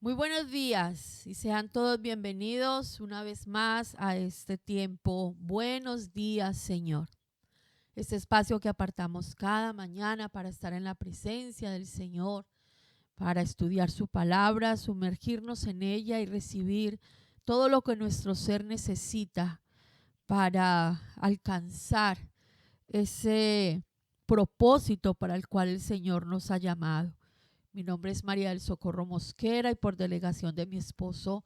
Muy buenos días y sean todos bienvenidos una vez más a este tiempo. Buenos días, Señor. Este espacio que apartamos cada mañana para estar en la presencia del Señor, para estudiar su palabra, sumergirnos en ella y recibir todo lo que nuestro ser necesita para alcanzar ese propósito para el cual el Señor nos ha llamado. Mi nombre es María del Socorro Mosquera y por delegación de mi esposo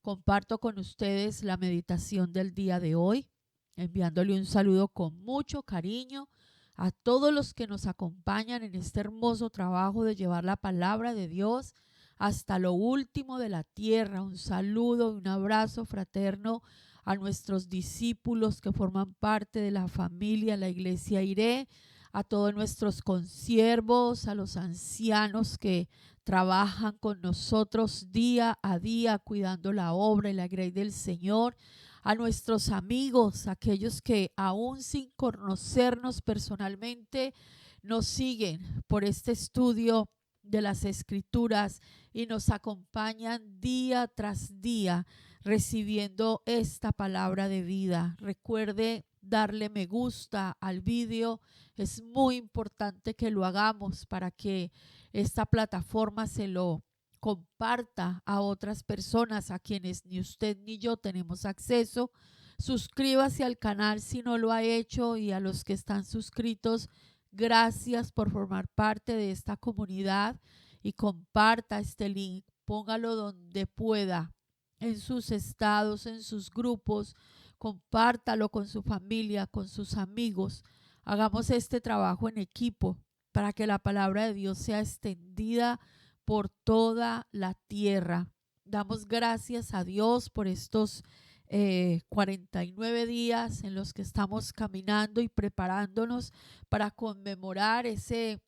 comparto con ustedes la meditación del día de hoy, enviándole un saludo con mucho cariño a todos los que nos acompañan en este hermoso trabajo de llevar la palabra de Dios hasta lo último de la tierra. Un saludo y un abrazo fraterno a nuestros discípulos que forman parte de la familia, la iglesia Iré, a todos nuestros consiervos, a los ancianos que trabajan con nosotros día a día cuidando la obra y la grey del Señor, a nuestros amigos, aquellos que aún sin conocernos personalmente nos siguen por este estudio de las Escrituras y nos acompañan día tras día recibiendo esta palabra de vida. Recuerde darle me gusta al vídeo. Es muy importante que lo hagamos para que esta plataforma se lo comparta a otras personas a quienes ni usted ni yo tenemos acceso. Suscríbase al canal si no lo ha hecho, y a los que están suscritos, gracias por formar parte de esta comunidad, y comparta este link, póngalo donde pueda, en sus estados, en sus grupos, compártalo con su familia, con sus amigos. Hagamos este trabajo en equipo para que la palabra de Dios sea extendida por toda la tierra. Damos gracias a Dios por estos 49 días en los que estamos caminando y preparándonos para conmemorar ese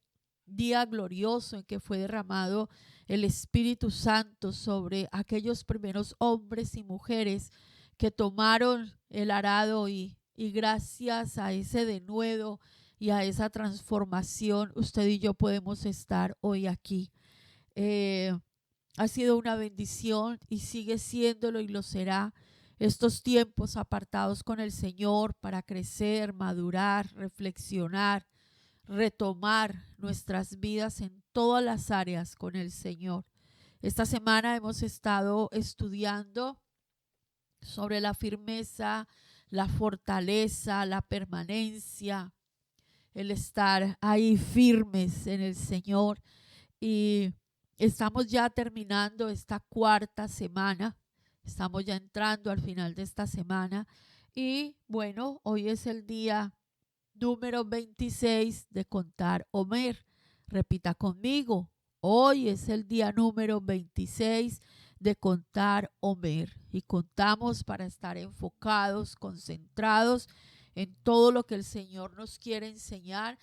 día glorioso en que fue derramado el Espíritu Santo sobre aquellos primeros hombres y mujeres que tomaron el arado, y gracias a ese denuedo y a esa transformación, usted y yo podemos estar hoy aquí. Eh, Ha sido una bendición y sigue siéndolo y lo será. Estos tiempos apartados con el Señor para crecer, madurar, reflexionar, retomar nuestras vidas en todas las áreas con el Señor. Esta semana hemos estado estudiando sobre la firmeza, la fortaleza, la permanencia, el estar ahí firmes en el Señor. Y estamos ya terminando esta cuarta semana, estamos ya entrando al final de esta semana. Y bueno, hoy es el día número 26 de contar Omer. Repita conmigo, hoy es el día número 26 de contar Omer. Y contamos para estar enfocados, concentrados en todo lo que el Señor nos quiere enseñar,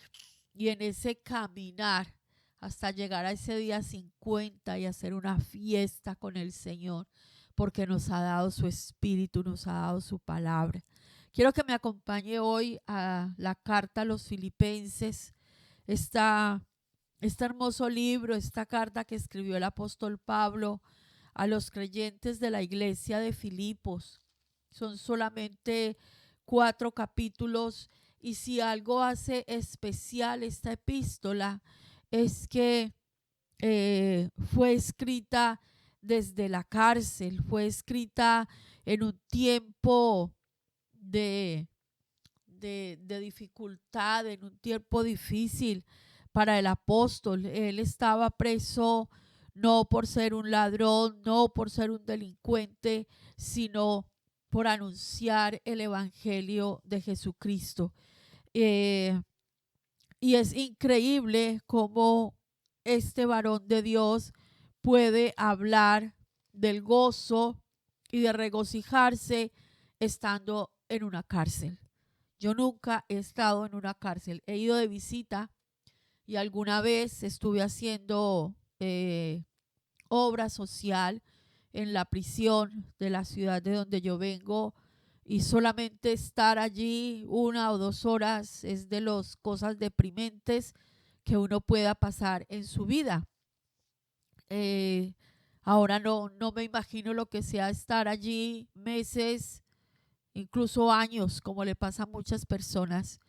y en ese caminar hasta llegar a ese día 50 y hacer una fiesta con el Señor, porque nos ha dado su espíritu, nos ha dado su palabra. Quiero que me acompañe hoy a la carta a los Filipenses, esta, este hermoso libro, esta carta que escribió el apóstol Pablo a los creyentes de la iglesia de Filipos. Son solamente 4 capítulos, y si algo hace especial esta epístola es que fue escrita desde la cárcel, fue escrita en un tiempo de, de dificultad, en un tiempo difícil para el apóstol. Él estaba preso no por ser un ladrón, no por ser un delincuente, sino por anunciar el evangelio de Jesucristo. Eh, y es increíble cómo este varón de Dios puede hablar del gozo y de regocijarse estando en una cárcel. Yo nunca he estado en una cárcel. He ido de visita y alguna vez estuve haciendo obra social en la prisión de la ciudad de donde yo vengo, y solamente estar allí 1 o 2 horas es de las cosas deprimentes que uno pueda pasar en su vida. Eh, Ahora no me imagino lo que sea estar allí meses, incluso años, como le pasa a muchas personas.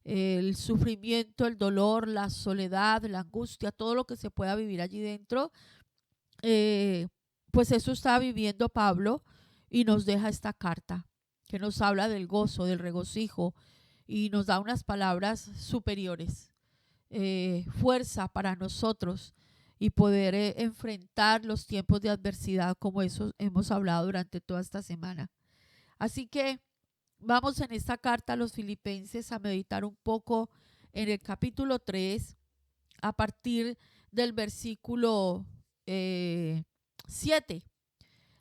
El sufrimiento, el dolor, la soledad, la angustia, todo lo que se pueda vivir allí dentro, eh, pues eso está viviendo Pablo y nos deja esta carta que nos habla del gozo, del regocijo y nos da unas palabras superiores, fuerza para nosotros y poder enfrentar los tiempos de adversidad como eso hemos hablado durante toda esta semana. Así que vamos en esta carta a los Filipenses a meditar un poco en el capítulo 3 a partir del versículo 7.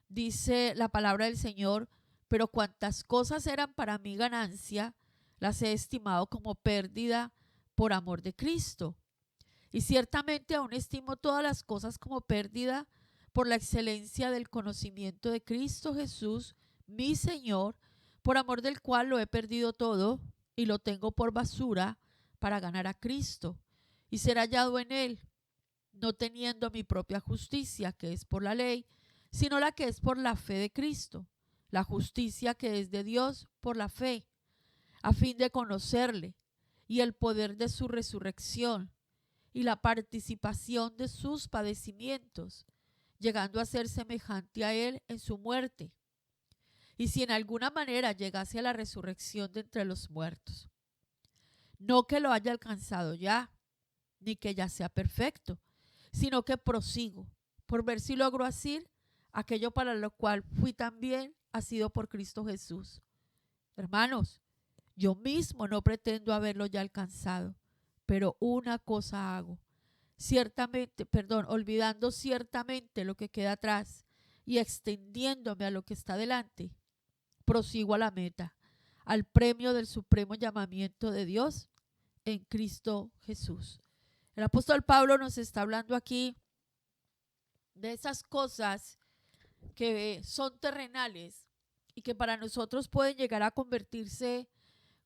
Dice la palabra del Señor: pero cuantas cosas eran para mí ganancia, las he estimado como pérdida por amor de Cristo. Y ciertamente aún estimo todas las cosas como pérdida por la excelencia del conocimiento de Cristo Jesús, mi Señor, por amor del cual lo he perdido todo y lo tengo por basura para ganar a Cristo y ser hallado en Él, no teniendo mi propia justicia, que es por la ley, sino la que es por la fe de Cristo, la justicia que es de Dios por la fe, a fin de conocerle y el poder de su resurrección y la participación de sus padecimientos, llegando a ser semejante a Él en su muerte, y si en alguna manera llegase a la resurrección de entre los muertos. No que lo haya alcanzado ya, ni que ya sea perfecto, sino que prosigo, por ver si logro asir aquello para lo cual fui también asido por Cristo Jesús. Hermanos, yo mismo no pretendo haberlo ya alcanzado, pero una cosa hago, olvidando ciertamente lo que queda atrás y extendiéndome a lo que está delante, prosigo a la meta, al premio del supremo llamamiento de Dios en Cristo Jesús. El apóstol Pablo nos está hablando aquí de esas cosas que son terrenales y que para nosotros pueden llegar a convertirse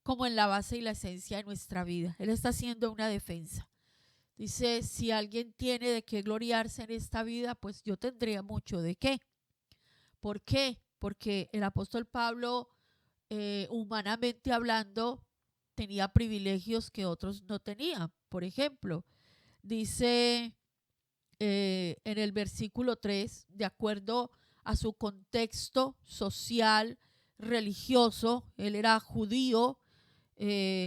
como en la base y la esencia de nuestra vida. Él está haciendo una defensa. Dice, si alguien tiene de qué gloriarse en esta vida, pues yo tendría mucho de qué. ¿Por qué? Porque el apóstol Pablo, humanamente hablando, tenía privilegios que otros no tenían. Por ejemplo, dice en el versículo 3, de acuerdo a su contexto social, religioso, él era judío,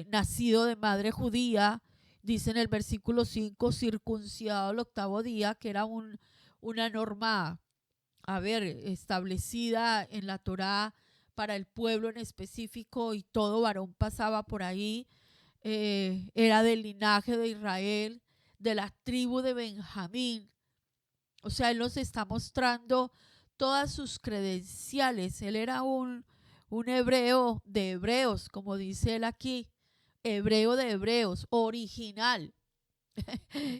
nacido de madre judía. Dice en el versículo 5, circuncidado el 8º día, que era una norma, establecida en la Torá para el pueblo en específico, y todo varón pasaba por ahí. Era del linaje de Israel, de la tribu de Benjamín. O sea, él nos está mostrando todas sus credenciales. Él era un hebreo de hebreos, como dice él aquí, hebreo de hebreos, original.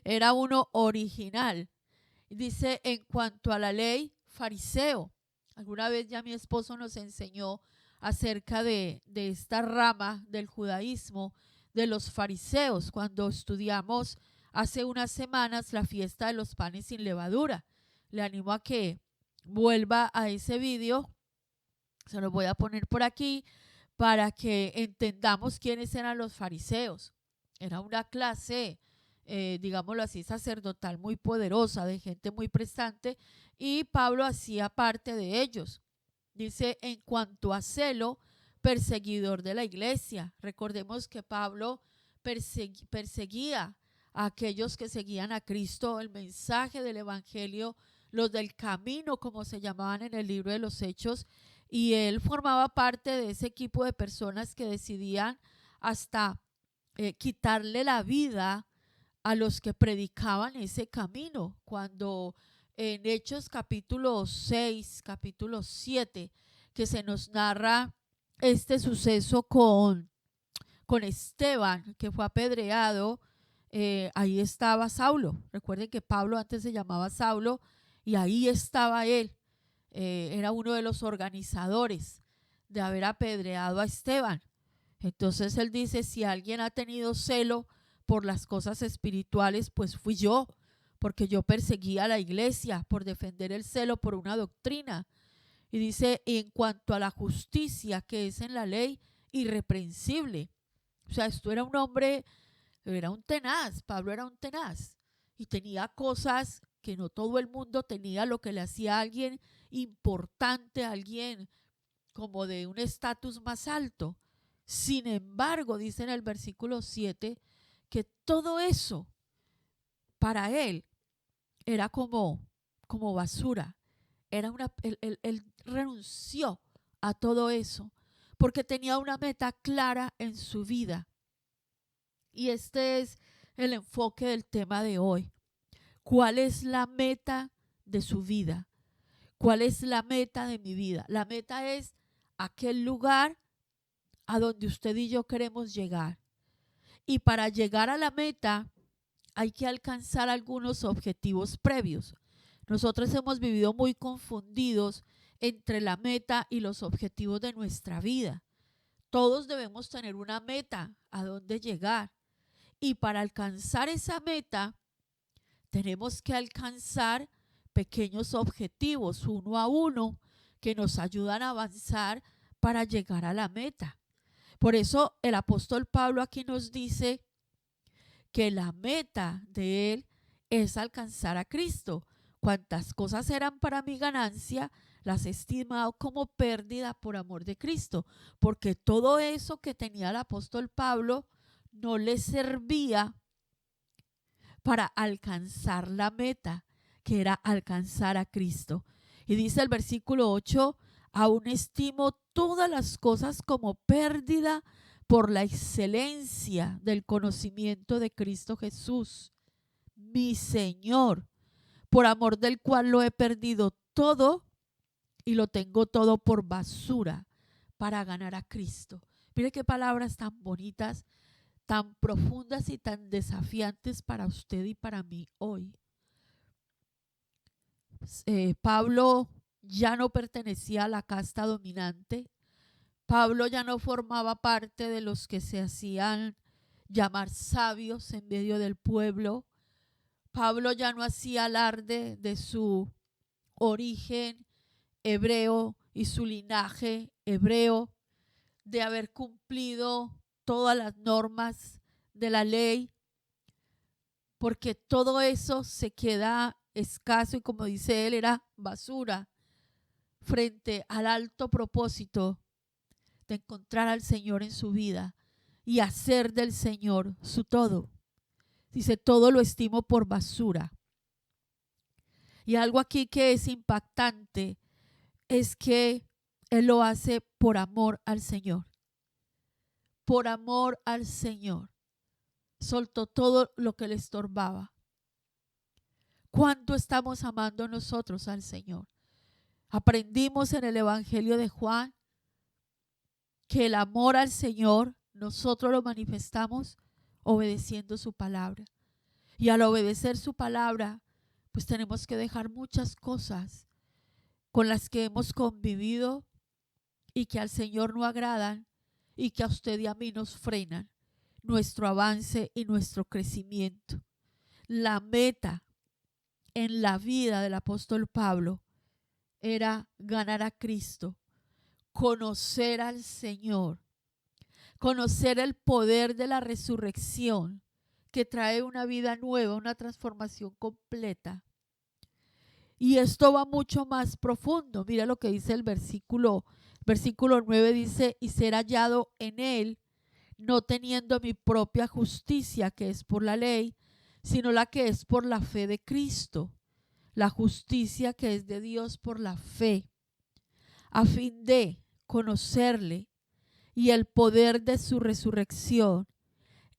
Era uno original. Dice, en cuanto a la ley, fariseo. Alguna vez ya mi esposo nos enseñó acerca de esta rama del judaísmo, de los fariseos, cuando estudiamos hace unas semanas la fiesta de los panes sin levadura. Le animo a que vuelva a ese video, se lo voy a poner por aquí, para que entendamos quiénes eran los fariseos. Era una clase, digámoslo así, sacerdotal muy poderosa, de gente muy prestante, y Pablo hacía parte de ellos. Dice, en cuanto a celo, perseguidor de la iglesia. Recordemos que Pablo perseguía a aquellos que seguían a Cristo, el mensaje del evangelio, los del camino, como se llamaban en el libro de los Hechos, y él formaba parte de ese equipo de personas que decidían hasta quitarle la vida a los que predicaban ese camino. Cuando en Hechos capítulo 6, capítulo 7, que se nos narra este suceso con Esteban, que fue apedreado, ahí estaba Saulo. Recuerden que Pablo antes se llamaba Saulo y ahí estaba él. Era uno de los organizadores de haber apedreado a Esteban. Entonces él dice, si alguien ha tenido celo por las cosas espirituales, pues fui yo, porque yo perseguía a la iglesia por defender el celo por una doctrina. Y dice, en cuanto a la justicia que es en la ley, irreprensible. O sea, esto era un hombre, era un tenaz, Pablo era un tenaz. Y tenía cosas que no todo el mundo tenía, lo que le hacía a alguien importante, a alguien como de un estatus más alto. Sin embargo, dice en el versículo 7, que todo eso para él era como basura. Él renunció a todo eso porque tenía una meta clara en su vida. Y este es el enfoque del tema de hoy. ¿Cuál es la meta de su vida? ¿Cuál es la meta de mi vida? La meta es aquel lugar a donde usted y yo queremos llegar. Y para llegar a la meta hay que alcanzar algunos objetivos previos. Nosotros hemos vivido muy confundidos entre la meta y los objetivos de nuestra vida. Todos debemos tener una meta a dónde llegar. Y para alcanzar esa meta, tenemos que alcanzar pequeños objetivos, uno a uno, que nos ayudan a avanzar para llegar a la meta. Por eso el apóstol Pablo aquí nos dice que la meta de él es alcanzar a Cristo. Cuantas cosas eran para mi ganancia, las he estimado como pérdida por amor de Cristo, porque todo eso que tenía el apóstol Pablo no le servía para alcanzar la meta, que era alcanzar a Cristo. Y dice el versículo 8, aún estimo todas las cosas como pérdida por la excelencia del conocimiento de Cristo Jesús, mi Señor, por amor del cual lo he perdido todo y lo tengo todo por basura para ganar a Cristo. Mire qué palabras tan bonitas, tan profundas y tan desafiantes para usted y para mí hoy. Pablo ya no pertenecía a la casta dominante. Pablo ya no formaba parte de los que se hacían llamar sabios en medio del pueblo. Pablo ya no hacía alarde de su origen hebreo y su linaje hebreo, de haber cumplido todas las normas de la ley, porque todo eso se queda escaso y, como dice él, era basura frente al alto propósito de encontrar al Señor en su vida y hacer del Señor su todo. Dice, todo lo estimo por basura. Y algo aquí que es impactante es que él lo hace por amor al Señor. Por amor al Señor. Soltó todo lo que le estorbaba. ¿Cuánto estamos amando nosotros al Señor? Aprendimos en el Evangelio de Juan que el amor al Señor nosotros lo manifestamos obedeciendo su palabra. Y al obedecer su palabra, pues tenemos que dejar muchas cosas con las que hemos convivido y que al Señor no agradan y que a usted y a mí nos frenan nuestro avance y nuestro crecimiento. La meta en la vida del apóstol Pablo era ganar a Cristo, conocer al Señor, conocer el poder de la resurrección que trae una vida nueva, una transformación completa. Y esto va mucho más profundo. Mira lo que dice el versículo 9, dice, y ser hallado en él, no teniendo mi propia justicia, que es por la ley, sino la que es por la fe de Cristo, la justicia que es de Dios por la fe, a fin de conocerle y el poder de su resurrección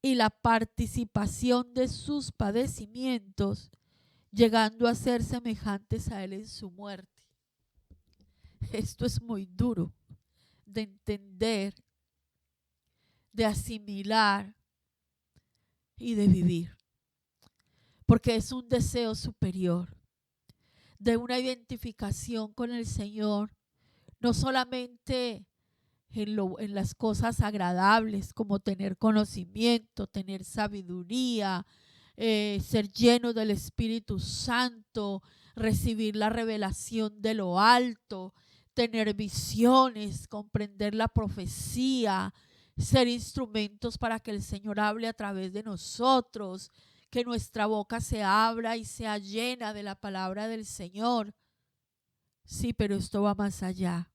y la participación de sus padecimientos, llegando a ser semejantes a él en su muerte. Esto es muy duro de entender, de asimilar y de vivir, porque es un deseo superior de una identificación con el Señor, no solamente en las cosas agradables como tener conocimiento, tener sabiduría, ser lleno del Espíritu Santo, recibir la revelación de lo alto, tener visiones, comprender la profecía, ser instrumentos para que el Señor hable a través de nosotros, que nuestra boca se abra y sea llena de la palabra del Señor. Sí, pero esto va más allá.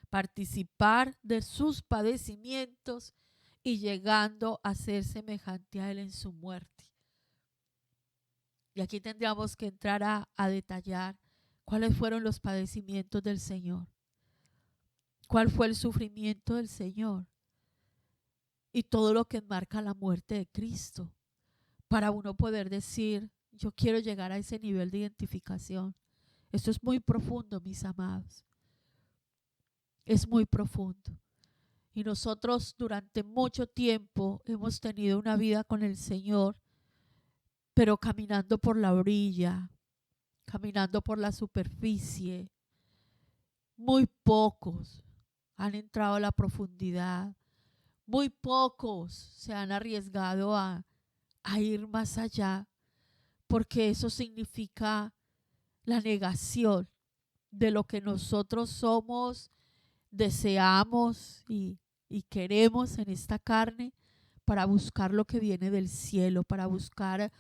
Participar de sus padecimientos y llegando a ser semejante a Él en su muerte. Y aquí tendríamos que entrar a detallar cuáles fueron los padecimientos del Señor, cuál fue el sufrimiento del Señor y todo lo que enmarca la muerte de Cristo, para uno poder decir, yo quiero llegar a ese nivel de identificación. Esto es muy profundo, mis amados. Es muy profundo. Y nosotros durante mucho tiempo hemos tenido una vida con el Señor, pero caminando por la orilla, caminando por la superficie. Muy pocos han entrado a la profundidad. Muy pocos se han arriesgado a ir más allá, porque eso significa la negación de lo que nosotros somos, deseamos y queremos en esta carne, para buscar lo que viene del cielo, para buscar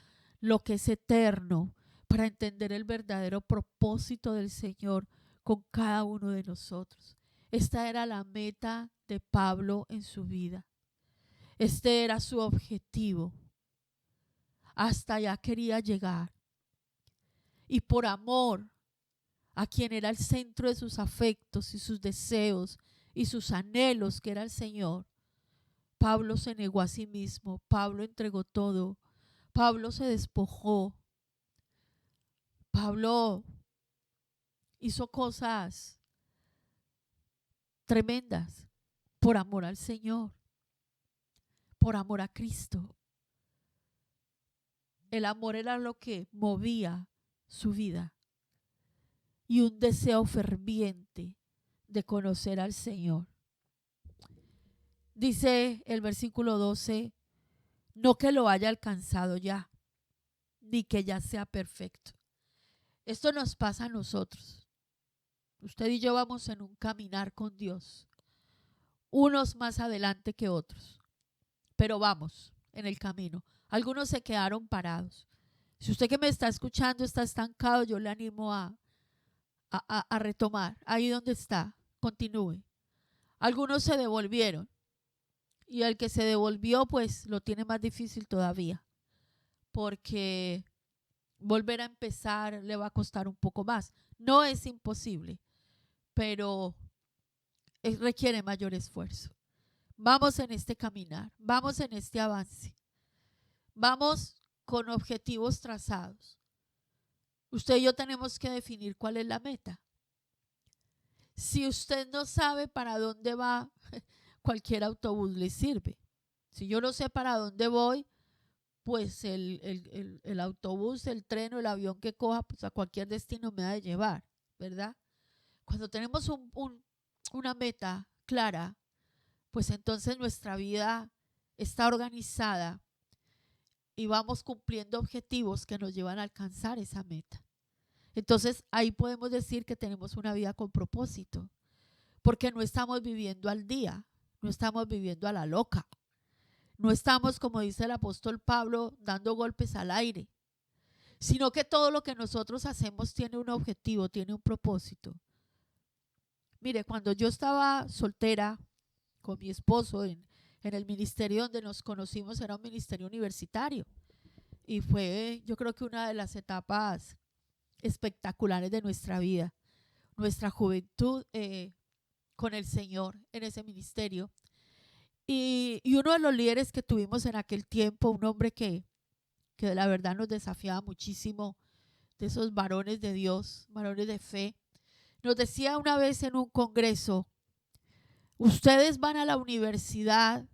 lo que es eterno, para entender el verdadero propósito del Señor con cada uno de nosotros. Esta era la meta de Pablo en su vida. Este era su objetivo. Hasta allá quería llegar. Y por amor a quien era el centro de sus afectos y sus deseos y sus anhelos, que era el Señor, Pablo se negó a sí mismo. Pablo entregó todo. Pablo se despojó. Pablo hizo cosas tremendas por amor al Señor, por amor a Cristo. El amor era lo que movía su vida y un deseo ferviente de conocer al Señor. Dice el versículo 12, no que lo haya alcanzado ya, ni que ya sea perfecto. Esto nos pasa a nosotros. Usted y yo vamos en un caminar con Dios, unos más adelante que otros, pero vamos en el camino. Algunos se quedaron parados. Si usted que me está escuchando está estancado, yo le animo a retomar ahí donde está, continúe. Algunos se devolvieron y el que se devolvió pues lo tiene más difícil todavía, porque volver a empezar le va a costar un poco más. No es imposible, pero requiere mayor esfuerzo. Vamos en este caminar, vamos en este avance, vamos con objetivos trazados. Usted y yo tenemos que definir cuál es la meta. Si usted no sabe para dónde va, cualquier autobús le sirve. Si yo no sé para dónde voy, pues el autobús, el tren o el avión que coja, pues a cualquier destino me ha de llevar, ¿verdad? Cuando tenemos una meta clara, pues entonces nuestra vida está organizada y vamos cumpliendo objetivos que nos llevan a alcanzar esa meta. Entonces ahí podemos decir que tenemos una vida con propósito, porque no estamos viviendo al día, no estamos viviendo a la loca, no estamos, como dice el apóstol Pablo, dando golpes al aire, sino que todo lo que nosotros hacemos tiene un objetivo, tiene un propósito. Mire, cuando yo estaba soltera con mi esposo en el ministerio donde nos conocimos, era un ministerio universitario, y fue, yo creo que una de las etapas espectaculares de nuestra vida, nuestra juventud con el Señor en ese ministerio. Y uno de los líderes que tuvimos en aquel tiempo, un hombre que de la verdad nos desafiaba muchísimo, de esos varones de Dios, varones de fe, nos decía una vez en un congreso: ustedes van a la universidad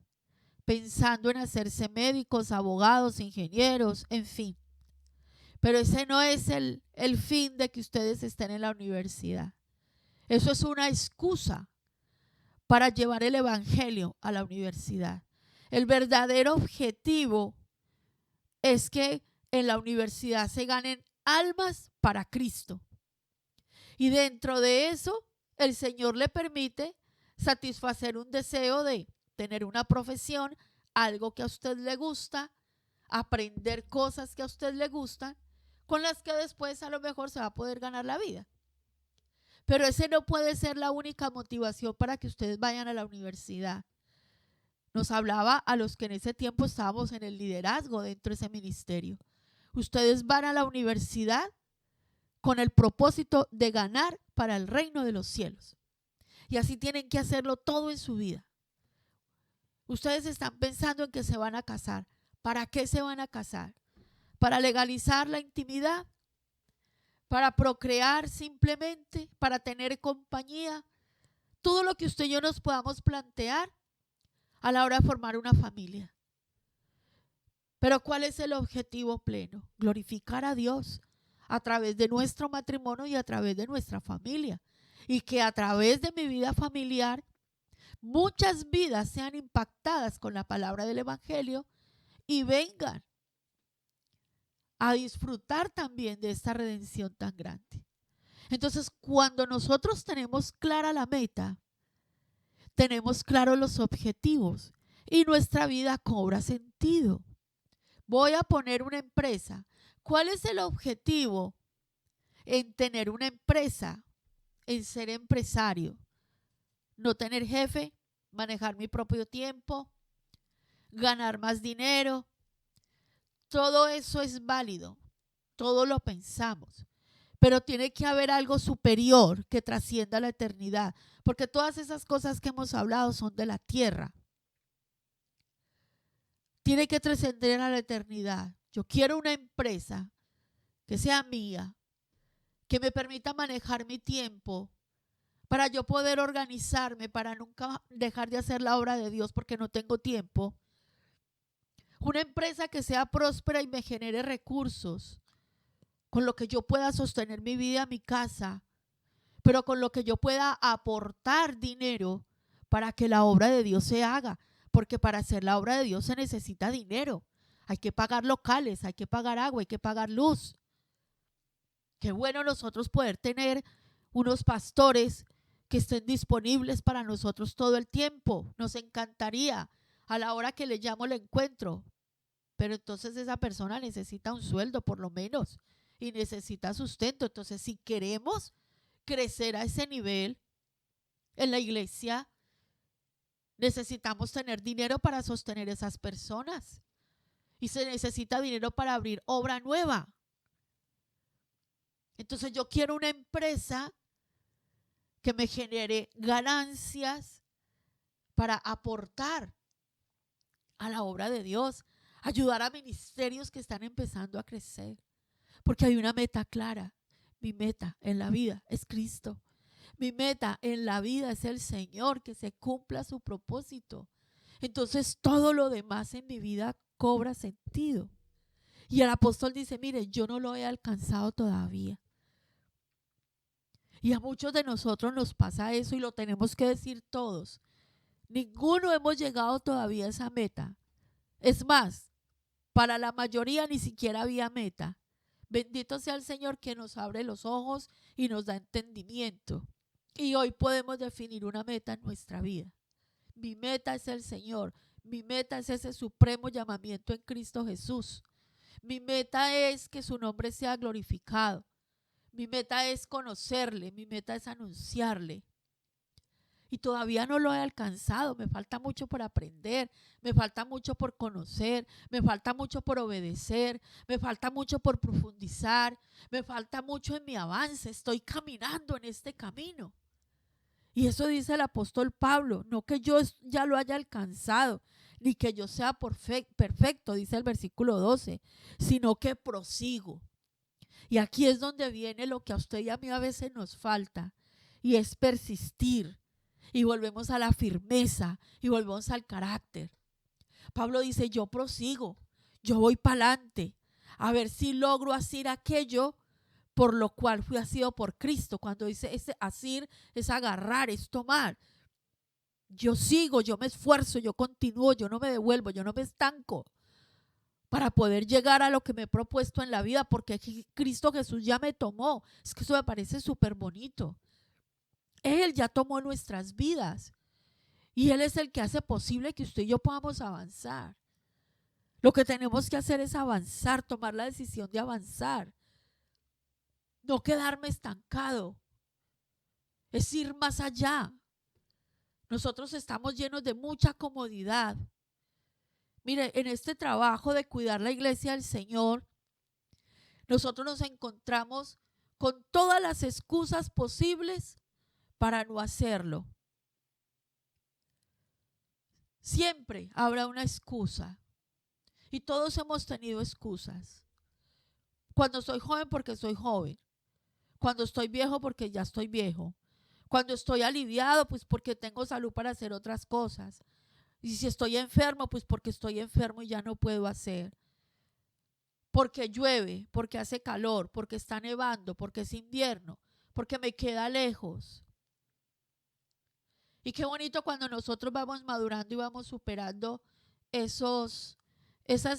pensando en hacerse médicos, abogados, ingenieros, en fin, pero ese no es el fin de que ustedes estén en la universidad. Eso es una excusa para llevar el evangelio a la universidad. El verdadero objetivo es que en la universidad se ganen almas para Cristo. Y dentro de eso, el Señor le permite satisfacer un deseo de tener una profesión, algo que a usted le gusta, aprender cosas que a usted le gustan, con las que después a lo mejor se va a poder ganar la vida. Pero ese no puede ser la única motivación para que ustedes vayan a la universidad. Nos hablaba a los que en ese tiempo estábamos en el liderazgo dentro de ese ministerio. Ustedes van a la universidad con el propósito de ganar para el reino de los cielos. Y así tienen que hacerlo todo en su vida. Ustedes están pensando en que se van a casar. ¿Para qué se van a casar? ¿Para legalizar la intimidad? ¿Para procrear simplemente? ¿Para tener compañía? Todo lo que usted y yo nos podamos plantear a la hora de formar una familia. Pero ¿cuál es el objetivo pleno? Glorificar a Dios a través de nuestro matrimonio y a través de nuestra familia. Y que a través de mi vida familiar muchas vidas sean impactadas con la palabra del Evangelio y vengan a disfrutar también de esta redención tan grande. Entonces, cuando nosotros tenemos clara la meta, tenemos claros los objetivos y nuestra vida cobra sentido. Voy a poner una empresa. ¿Cuál es el objetivo en tener una empresa, en ser empresario? No tener jefe, manejar mi propio tiempo, ganar más dinero. Todo eso es válido, todo lo pensamos, pero tiene que haber algo superior que trascienda la eternidad, porque todas esas cosas que hemos hablado son de la tierra. Tiene que trascender a la eternidad. Yo quiero una empresa que sea mía, que me permita manejar mi tiempo, para yo poder organizarme, para nunca dejar de hacer la obra de Dios porque no tengo tiempo. Una empresa que sea próspera y me genere recursos, con lo que yo pueda sostener mi vida, mi casa, pero con lo que yo pueda aportar dinero para que la obra de Dios se haga, porque para hacer la obra de Dios se necesita dinero. Hay que pagar locales, hay que pagar agua, hay que pagar luz. Qué bueno nosotros poder tener unos pastores que estén disponibles para nosotros todo el tiempo. Nos encantaría. A la hora que le llamo le encuentro. Pero entonces esa persona necesita un sueldo por lo menos y necesita sustento. Entonces, si queremos crecer a ese nivel en la iglesia, necesitamos tener dinero para sostener esas personas. Y se necesita dinero para abrir obra nueva. Entonces yo quiero una empresa que me genere ganancias para aportar a la obra de Dios, ayudar a ministerios que están empezando a crecer, porque hay una meta clara. Mi meta en la vida es Cristo. Mi meta en la vida es el Señor, que se cumpla su propósito. Entonces todo lo demás en mi vida cobra sentido. Y el apóstol dice, mire, yo no lo he alcanzado todavía. Y a muchos de nosotros nos pasa eso y lo tenemos que decir todos. Ninguno hemos llegado todavía a esa meta. Es más, para la mayoría ni siquiera había meta. Bendito sea el Señor que nos abre los ojos y nos da entendimiento. Y hoy podemos definir una meta en nuestra vida. Mi meta es el Señor. Mi meta es ese supremo llamamiento en Cristo Jesús. Mi meta es que su nombre sea glorificado. Mi meta es conocerle, mi meta es anunciarle. Y todavía no lo he alcanzado, me falta mucho por aprender, me falta mucho por conocer, me falta mucho por obedecer, me falta mucho por profundizar, me falta mucho en mi avance, estoy caminando en este camino. Y eso dice el apóstol Pablo, no que yo ya lo haya alcanzado, ni que yo sea perfecto, dice el versículo 12, sino que prosigo. Y aquí es donde viene lo que a usted y a mí a veces nos falta, y es persistir. Y volvemos a la firmeza y volvemos al carácter. Pablo dice, yo prosigo, yo voy para adelante, a ver si logro hacer aquello por lo cual fui asido por Cristo. Cuando dice ese asir es agarrar, es tomar. Yo sigo, yo me esfuerzo, yo continúo, yo no me devuelvo, yo no me estanco. para poder llegar a lo que me he propuesto en la vida, porque Cristo Jesús ya me tomó. Es que eso me parece súper bonito. Él ya tomó nuestras vidas y Él es el que hace posible que usted y yo podamos avanzar. Lo que tenemos que hacer es avanzar, tomar la decisión de avanzar, no quedarme estancado, es ir más allá. Nosotros estamos llenos de mucha comodidad. Mire, en este trabajo de cuidar la iglesia del Señor, nosotros nos encontramos con todas las excusas posibles para no hacerlo. Siempre habrá una excusa y todos hemos tenido excusas. Cuando soy joven, porque soy joven. Cuando estoy viejo, porque ya estoy viejo. Cuando estoy aliviado, pues porque tengo salud para hacer otras cosas. Y si estoy enfermo, pues porque estoy enfermo y ya no puedo hacer. Porque llueve, porque hace calor, porque está nevando, porque es invierno, porque me queda lejos. Y qué bonito cuando nosotros vamos madurando y vamos superando esas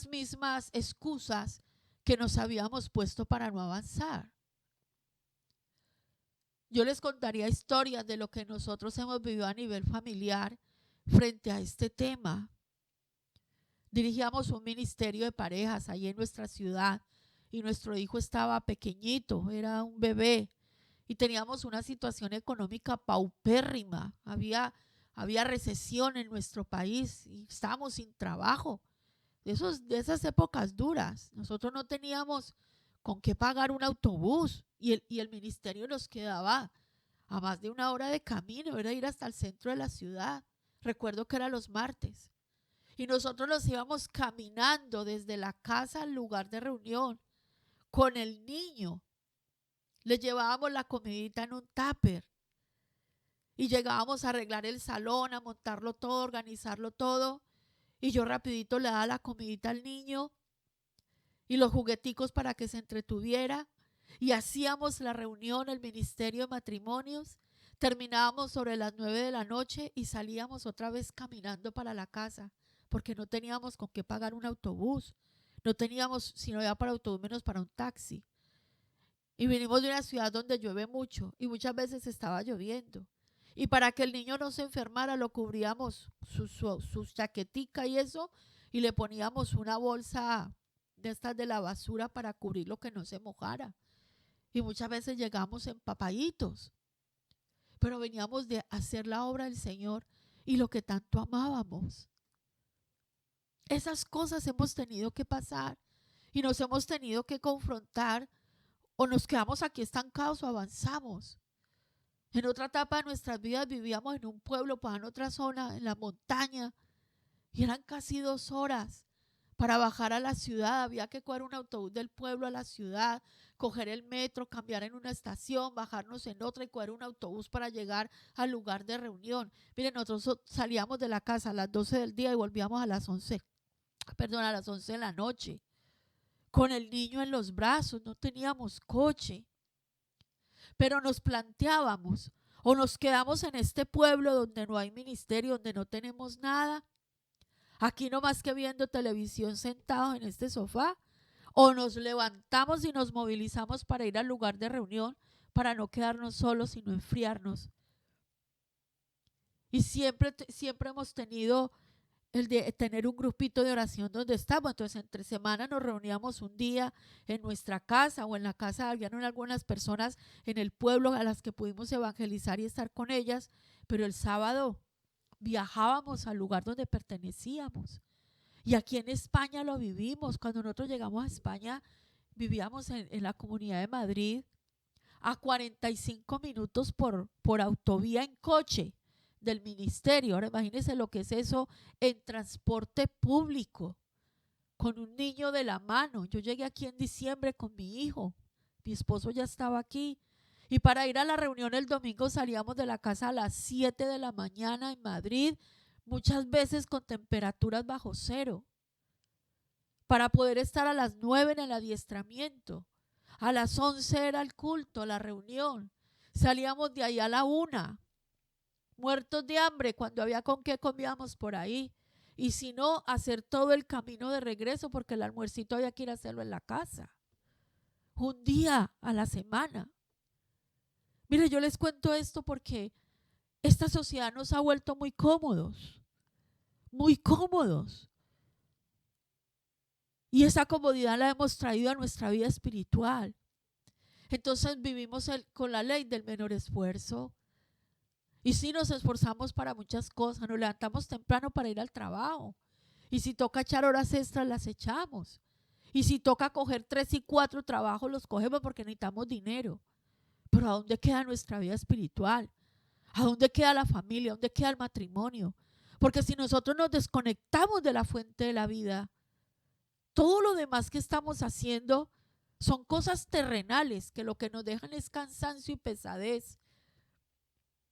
mismas excusas que nos habíamos puesto para no avanzar. Yo les contaría historias de lo que nosotros hemos vivido a nivel familiar frente a este tema. Dirigíamos un ministerio de parejas ahí en nuestra ciudad y nuestro hijo estaba pequeñito, era un bebé y teníamos una situación económica paupérrima. Había recesión en nuestro país y estábamos sin trabajo. De esas épocas duras, nosotros no teníamos con qué pagar un autobús y el ministerio nos quedaba a más de una hora de camino, era ir hasta el centro de la ciudad. Recuerdo que eran los martes y nosotros nos íbamos caminando desde la casa al lugar de reunión con el niño. Le llevábamos la comidita en un tupper y llegábamos a arreglar el salón, a montarlo todo, organizarlo todo. Y yo rapidito le daba la comidita al niño y los jugueticos para que se entretuviera. Y hacíamos la reunión, el ministerio de matrimonios. Terminábamos sobre las 9 de la noche y salíamos otra vez caminando para la casa, porque no teníamos con qué pagar un autobús. No teníamos, si no había para autobús, menos para un taxi. Y vinimos de una ciudad donde llueve mucho y muchas veces estaba lloviendo. Y para que el niño no se enfermara, lo cubríamos su chaquetica y eso, y le poníamos una bolsa de estas de la basura para cubrirlo que no se mojara. Y muchas veces llegamos empapaditos, pero veníamos de hacer la obra del Señor y lo que tanto amábamos. Esas cosas hemos tenido que pasar y nos hemos tenido que confrontar, o nos quedamos aquí estancados o avanzamos. En otra etapa de nuestras vidas vivíamos en un pueblo, pues en otra zona, en la montaña, y eran casi 2 horas para bajar a la ciudad. Había que coger un autobús del pueblo a la ciudad, coger el metro, cambiar en una estación, bajarnos en otra y coger un autobús para llegar al lugar de reunión. Miren, nosotros salíamos de la casa a las 12 del día y volvíamos a las 11 de la noche, con el niño en los brazos. No teníamos coche, pero nos planteábamos: o nos quedamos en este pueblo donde no hay ministerio, donde no tenemos nada, aquí nomás que viendo televisión sentados en este sofá, o nos levantamos y nos movilizamos para ir al lugar de reunión, para no quedarnos solos, sino enfriarnos. Y siempre hemos tenido el de tener un grupito de oración donde estamos. Entonces, entre semana nos reuníamos un día en nuestra casa o en la casa de alguien, algunas personas en el pueblo a las que pudimos evangelizar y estar con ellas, pero el sábado viajábamos al lugar donde pertenecíamos. Y aquí en España lo vivimos. Cuando nosotros llegamos a España, vivíamos en la Comunidad de Madrid a 45 minutos por autovía en coche del ministerio. Ahora imagínense lo que es eso en transporte público, con un niño de la mano. Yo llegué aquí en diciembre con mi hijo, mi esposo ya estaba aquí, y para ir a la reunión el domingo salíamos de la casa a las 7 de la mañana en Madrid, muchas veces con temperaturas bajo cero, para poder estar a las 9 en el adiestramiento. A las 11 era el culto, la reunión. Salíamos de ahí a la 1, muertos de hambre, cuando había con qué comíamos por ahí. Y si no, hacer todo el camino de regreso porque el almuercito había que ir a hacerlo en la casa. Un día a la semana. Mire, yo les cuento esto porque esta sociedad nos ha vuelto muy cómodos. Muy cómodos. Y esa comodidad la hemos traído a nuestra vida espiritual. Entonces vivimos con la ley del menor esfuerzo. Y sí nos esforzamos para muchas cosas, nos levantamos temprano para ir al trabajo. Y si toca echar horas extras, las echamos. Y si toca coger 3 y 4 trabajos, los cogemos porque necesitamos dinero. Pero ¿a dónde queda nuestra vida espiritual? ¿A dónde queda la familia? ¿A dónde queda el matrimonio? Porque si nosotros nos desconectamos de la fuente de la vida, todo lo demás que estamos haciendo son cosas terrenales que lo que nos dejan es cansancio y pesadez.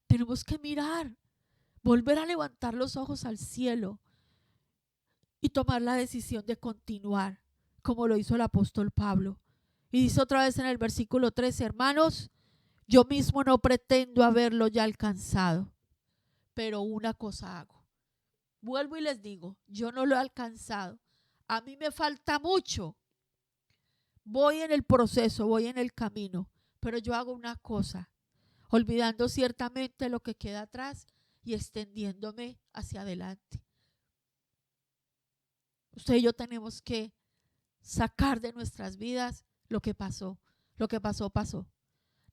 Tenemos que mirar, volver a levantar los ojos al cielo y tomar la decisión de continuar, como lo hizo el apóstol Pablo. Y dice otra vez en el versículo 13, hermanos, yo mismo no pretendo haberlo ya alcanzado, pero una cosa hago. Vuelvo y les digo, yo no lo he alcanzado. A mí me falta mucho. Voy en el proceso, voy en el camino, pero yo hago una cosa, olvidando ciertamente lo que queda atrás y extendiéndome hacia adelante. Usted y yo tenemos que sacar de nuestras vidas lo que pasó. Lo que pasó, pasó.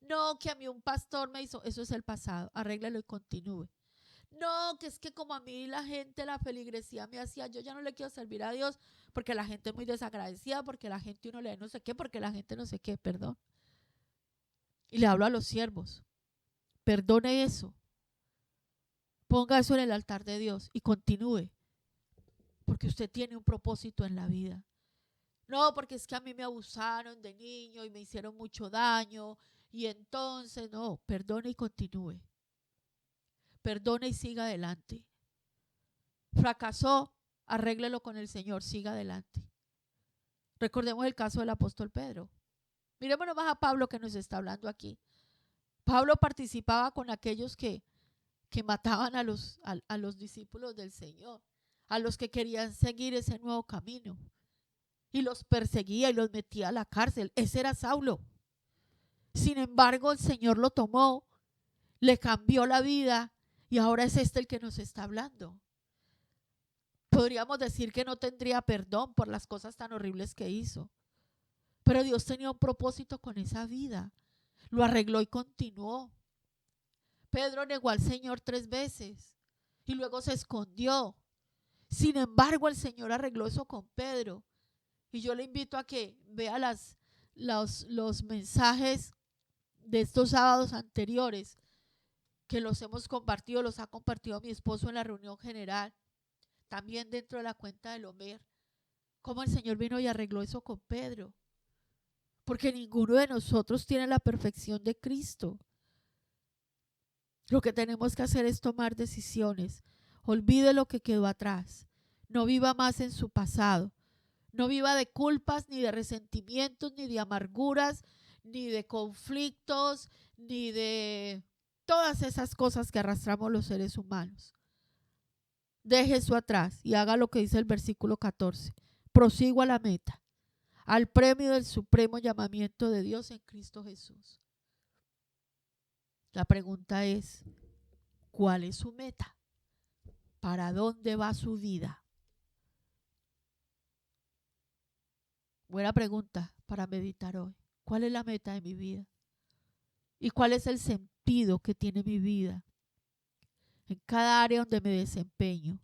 No, que a mí un pastor me hizo, eso es el pasado, arréglalo y continúe. No, que es que como a mí la gente, la feligresía me hacía, yo ya no le quiero servir a Dios porque la gente es muy desagradecida, porque la gente uno le da no sé qué, porque la gente no sé qué, perdón. Y le hablo a los siervos, perdone eso, ponga eso en el altar de Dios y continúe, porque usted tiene un propósito en la vida. No, porque es que a mí me abusaron de niño y me hicieron mucho daño y entonces no, perdone y continúe. Perdone y siga adelante. Fracasó, arréglelo con el Señor, siga adelante. Recordemos el caso del apóstol Pedro. Miremos nomás a Pablo que nos está hablando aquí. Pablo participaba con aquellos que mataban a los discípulos del Señor, a los que querían seguir ese nuevo camino. Y los perseguía y los metía a la cárcel. Ese era Saulo. Sin embargo, el Señor lo tomó, le cambió la vida y ahora es este el que nos está hablando. Podríamos decir que no tendría perdón por las cosas tan horribles que hizo. Pero Dios tenía un propósito con esa vida. Lo arregló y continuó. Pedro negó al Señor 3 veces y luego se escondió. Sin embargo, el Señor arregló eso con Pedro. Y yo le invito a que vea los mensajes de estos sábados anteriores que los hemos compartido, los ha compartido mi esposo en la reunión general, también dentro de la cuenta del Homer, cómo el Señor vino y arregló eso con Pedro. Porque ninguno de nosotros tiene la perfección de Cristo. Lo que tenemos que hacer es tomar decisiones. Olvide lo que quedó atrás. No viva más en su pasado. No viva de culpas, ni de resentimientos, ni de amarguras, ni de conflictos, ni de todas esas cosas que arrastramos los seres humanos. Deje eso atrás y haga lo que dice el versículo 14. Prosigo a la meta, al premio del supremo llamamiento de Dios en Cristo Jesús. La pregunta es, ¿cuál es su meta? ¿Para dónde va su vida? Buena pregunta para meditar hoy. ¿Cuál es la meta de mi vida? ¿Y cuál es el sentido que tiene mi vida en cada área donde me desempeño?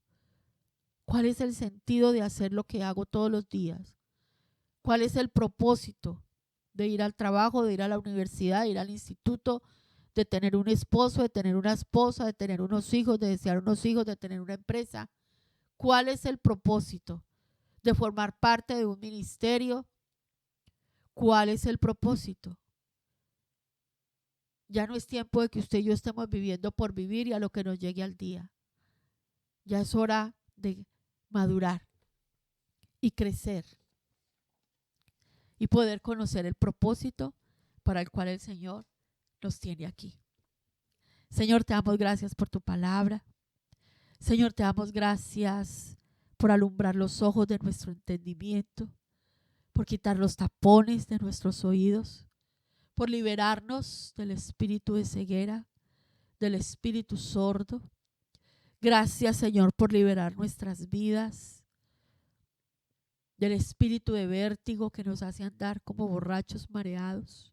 ¿Cuál es el sentido de hacer lo que hago todos los días? ¿Cuál es el propósito de ir al trabajo, de ir a la universidad, de ir al instituto, de tener un esposo, de tener una esposa, de tener unos hijos, de desear unos hijos, de tener una empresa? ¿Cuál es el propósito de formar parte de un ministerio? ¿Cuál es el propósito? Ya no es tiempo de que usted y yo estemos viviendo por vivir y a lo que nos llegue al día. Ya es hora de madurar y crecer y poder conocer el propósito para el cual el Señor nos tiene aquí. Señor, te damos gracias por tu palabra. Señor, te damos gracias por alumbrar los ojos de nuestro entendimiento, por quitar los tapones de nuestros oídos, por liberarnos del espíritu de ceguera, del espíritu sordo. Gracias, Señor, por liberar nuestras vidas del espíritu de vértigo que nos hace andar como borrachos mareados,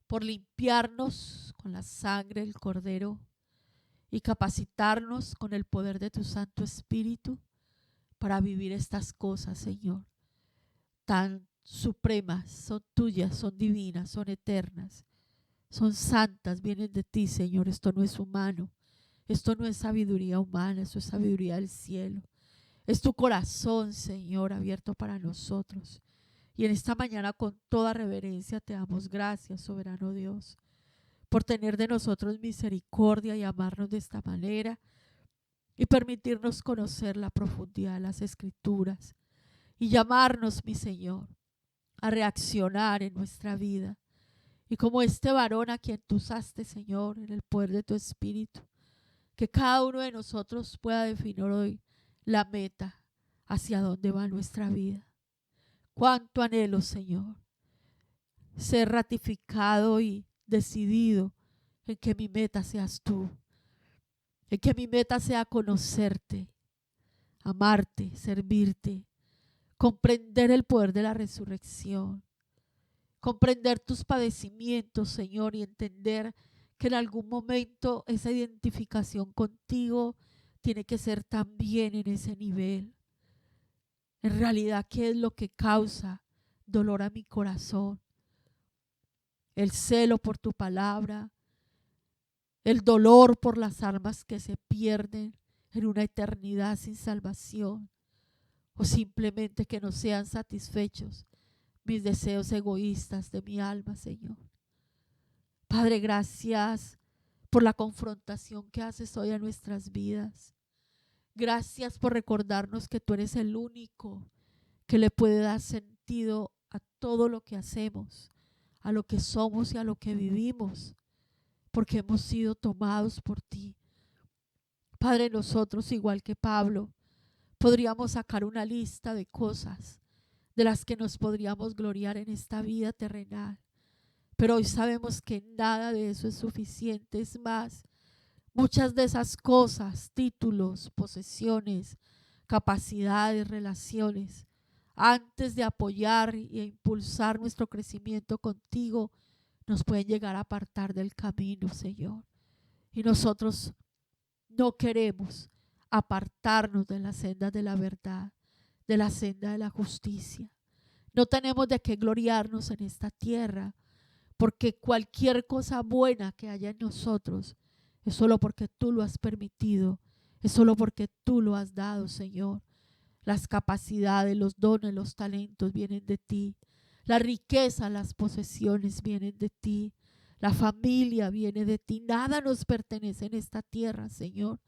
por limpiarnos con la sangre del Cordero y capacitarnos con el poder de tu Santo Espíritu para vivir estas cosas, Señor, tan supremas, son tuyas, son divinas, son eternas, son santas, vienen de ti, Señor. Esto no es humano, esto no es sabiduría humana, esto es sabiduría del cielo. Es tu corazón, Señor, abierto para nosotros. Y en esta mañana, con toda reverencia, te damos gracias, soberano Dios, por tener de nosotros misericordia y amarnos de esta manera y permitirnos conocer la profundidad de las Escrituras y llamarnos, mi Señor, a reaccionar en nuestra vida. Y como este varón a quien tú usaste, Señor, en el poder de tu Espíritu, que cada uno de nosotros pueda definir hoy la meta hacia dónde va nuestra vida. Cuánto anhelo, Señor, ser ratificado y decidido en que mi meta seas tú, en que mi meta sea conocerte, amarte, servirte, comprender el poder de la resurrección, comprender tus padecimientos, Señor, y entender que en algún momento esa identificación contigo tiene que ser también en ese nivel. En realidad, ¿qué es lo que causa dolor a mi corazón? El celo por tu palabra, el dolor por las almas que se pierden en una eternidad sin salvación, o simplemente que no sean satisfechos mis deseos egoístas de mi alma, Señor. Padre, gracias por la confrontación que haces hoy a nuestras vidas. Gracias por recordarnos que tú eres el único que le puede dar sentido a todo lo que hacemos, a lo que somos y a lo que vivimos, porque hemos sido tomados por ti. Padre, nosotros, igual que Pablo, podríamos sacar una lista de cosas de las que nos podríamos gloriar en esta vida terrenal, pero hoy sabemos que nada de eso es suficiente. Es más, muchas de esas cosas, títulos, posesiones, capacidades, relaciones, antes de apoyar e impulsar nuestro crecimiento contigo, nos pueden llegar a apartar del camino, Señor. Y nosotros no queremos apartarnos de la senda de la verdad, de la senda de la justicia. No tenemos de qué gloriarnos en esta tierra, porque cualquier cosa buena que haya en nosotros es solo porque tú lo has permitido, es solo porque tú lo has dado, Señor. Las capacidades, los dones, los talentos vienen de ti. La riqueza, las posesiones vienen de ti. La familia viene de ti. Nada nos pertenece en esta tierra, Señor.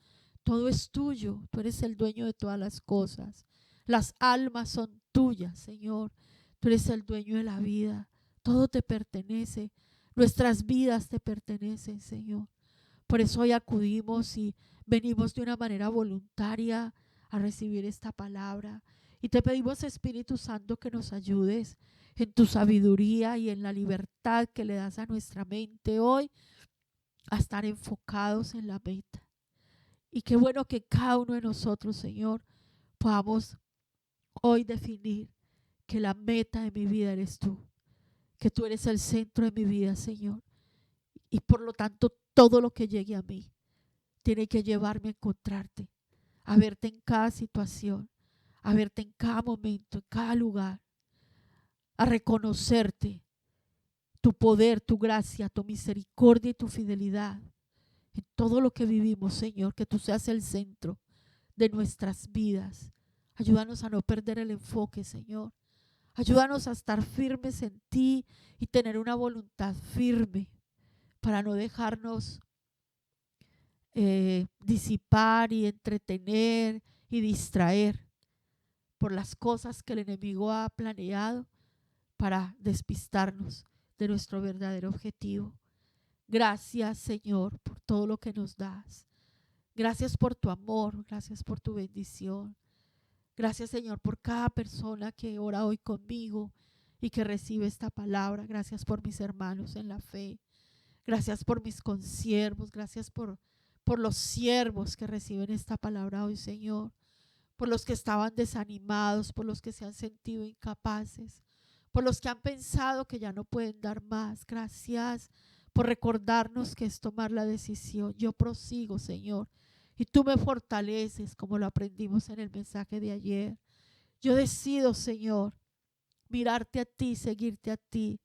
Todo es tuyo. Tú eres el dueño de todas las cosas. Las almas son tuyas, Señor. Tú eres el dueño de la vida. Todo te pertenece. Nuestras vidas te pertenecen, Señor. Por eso hoy acudimos y venimos de una manera voluntaria a recibir esta palabra. Y te pedimos, Espíritu Santo, que nos ayudes en tu sabiduría y en la libertad que le das a nuestra mente hoy a estar enfocados en la meta. Y qué bueno que cada uno de nosotros, Señor, podamos hoy definir que la meta de mi vida eres tú, que tú eres el centro de mi vida, Señor. Y por lo tanto, todo lo que llegue a mí tiene que llevarme a encontrarte, a verte en cada situación, a verte en cada momento, en cada lugar, a reconocerte, tu poder, tu gracia, tu misericordia y tu fidelidad en todo lo que vivimos, Señor. Que tú seas el centro de nuestras vidas. Ayúdanos a no perder el enfoque, Señor. Ayúdanos a estar firmes en ti y tener una voluntad firme para no dejarnos disipar y entretener y distraer por las cosas que el enemigo ha planeado para despistarnos de nuestro verdadero objetivo. Gracias, Señor, por todo lo que nos das. Gracias por tu amor, gracias por tu bendición. Gracias, Señor, por cada persona que ora hoy conmigo y que recibe esta palabra. Gracias por mis hermanos en la fe. Gracias por mis consiervos. Gracias por los siervos que reciben esta palabra hoy, Señor. Por los que estaban desanimados, por los que se han sentido incapaces, por los que han pensado que ya no pueden dar más. Gracias por recordarnos que es tomar la decisión. Yo prosigo, Señor, y tú me fortaleces como lo aprendimos en el mensaje de ayer. Yo decido, Señor, mirarte a ti, seguirte a ti,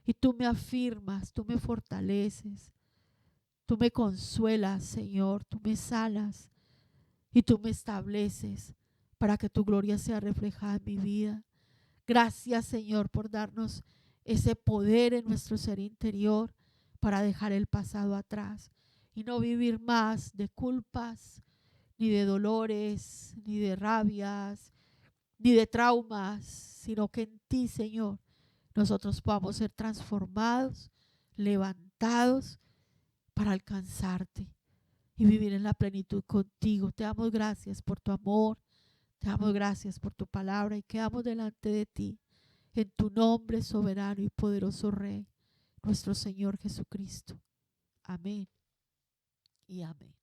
y tú me afirmas, tú me fortaleces, tú me consuelas, Señor, tú me sanas y tú me estableces para que tu gloria sea reflejada en mi vida. Gracias, Señor, por darnos ese poder en nuestro ser interior para dejar el pasado atrás y no vivir más de culpas, ni de dolores, ni de rabias, ni de traumas, sino que en ti, Señor, nosotros podamos ser transformados, levantados para alcanzarte y vivir en la plenitud contigo. Te damos gracias por tu amor, te damos gracias por tu palabra y quedamos delante de ti en tu nombre soberano y poderoso Rey, nuestro Señor Jesucristo. Amén y amén.